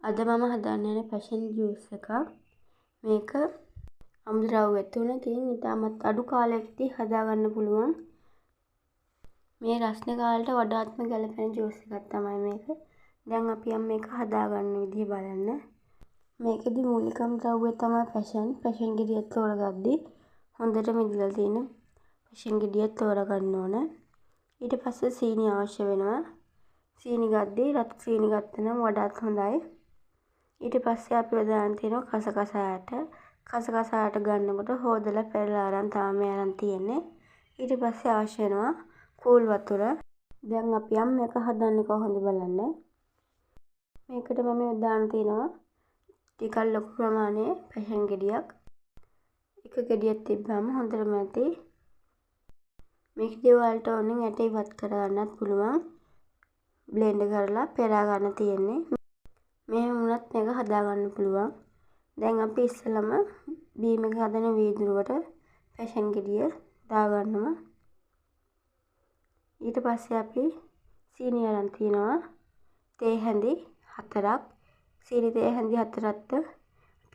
අද මම හදන්න යන පැෂන් ජූස් එකක්. මේක අමුද්‍රව්‍ය තුනකින් ඉතාමත් අඩු කාලයකදී හදාගන්න පුළුවන්. මේ රස්නේ කාලයට වඩාත්ම ගැලපෙන ජූස් එකක් තමයි මේක. දැන් අපි මේක හදාගන්න විදිහ බලන්න. මේකෙදි මූලිකම ද්‍රව්‍ය තමයි පැෂන් ගෙඩියක් තෝරගද්දි හොඳට මිදලා තියෙන පැෂන් ගෙඩියක් තෝරගන්න ඕන. ඊට පස්සේ සීනි අවශ්‍ය වෙනවා. සීනි ගද්දි රතු සීනි ගත්තා නම් වඩාත් හොඳයි. ඊට පස්සේ අපි දාන්න තියෙනවා කසකස ඇට. කසකස ඇට ගන්නකොට හොදලා පෙරලා අරන් තමයි අරන් තියෙන්නේ. ඊට පස්සේ අවශ්‍ය වෙනවා කූල් වතුර. දැන් අපි මේක හදන්නේ කොහොමද බලන්න. මේකට මම දාන්න තියෙනවා ටිකක් ලොකු ප්‍රමාණයේ පැෂන් ගෙඩියක්. එක ගෙඩියක් තිබ්බම හොඳටම ඇති. මේක දෙවල්ට ඕනෙන් ඇට ඉවත් කර ගන්නත් පුළුවන්. බ්ලෙන්ඩ් කරලා පෙරා ගන්න තියෙන්නේ. මෙහෙම වුණත් මේක හදා ගන්න පුළුවන්. දැන් අපි ඉස්සෙල්ලම බීම එක හදන වීදුරුවට පැෂන් ගෙඩිය දාගන්නවා. ඊට පස්සේ අපි සීනි අරන් තියනවා. තේ හැඳි 4ක්. සීනි තේ හැඳි 4ක්ද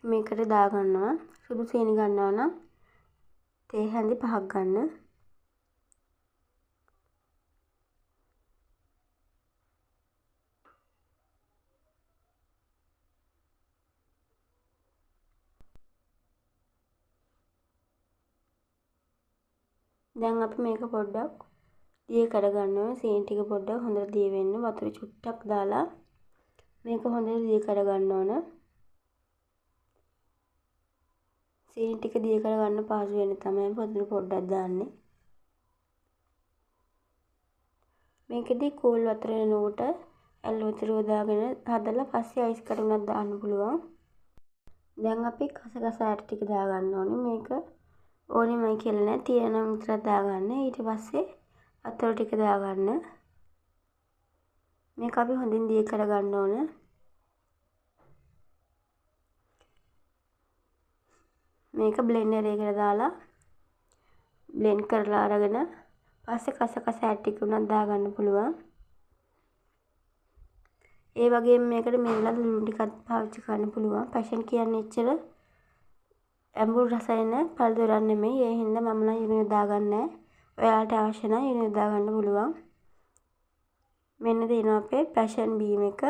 මේකට දාගන්නවා. සුදු සීනි ගන්නවා නම් තේ හැඳි 5ක් ගන්න. දැන් අපි මේක පොඩ්ඩක් දිය කරගන්නවා. සීනි ටික පොඩ්ඩක් හොඳට දිය වෙන්න වතුර චුට්ටක් දාලා මේක හොඳට දිය කරගන්න ඕන. සීනි ටික දිය කරගන්න පහසු වෙන තමයි වතුර පොඩ්ඩක් දාන්නේ. මේකෙදි කූල් වතුර එනකොට ඇල් වතුර දාගෙන හදලා පස්සේ අයිස් කට් උනත් දාන්න පුළුවන්. දැන් අපි කසකස ඇට ටික දාගන්න ඕනේ. මේක ඕනෙමයි කියලා නෑ. තියෙනම් විතරක් දාගන්න. ඊට පස්සේ වතුර ටික දාගන්න. මේක අපි හොඳින් දිය කරගන්න ඕන. මේක බ්ලෙන්ඩර් එකකට දාලා බ්ලෙන්ඩ් කරලා අරගෙන පස්සේ කසකස ඇට ටික උනත් දාගන්න පුළුවන්. ඒ වගේම මේකට මෙලලා ලුණු ටිකක් පාවිච්චි කරන්න පුළුවන්. පැෂන් කියන්නේ එච්චර ඇඹුල් රස එන පළදොරක් නෙමෙයි. ඒ හින්දා මම නම් ඉනු දාගන්නේ. ඔයාලට අවශ්‍ය නම් ඉනු දාගන්න පුළුවන්. මෙන්න තියෙනවා අපේ පැෂන් බීම එක.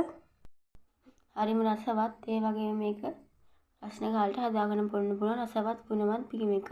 හරිම රසවත්. ඒ වගේම මේක රස්නේ කාලේට හදාගෙන බොන්න පුළුවන් රසවත් ගුණවත් බීම එකක්.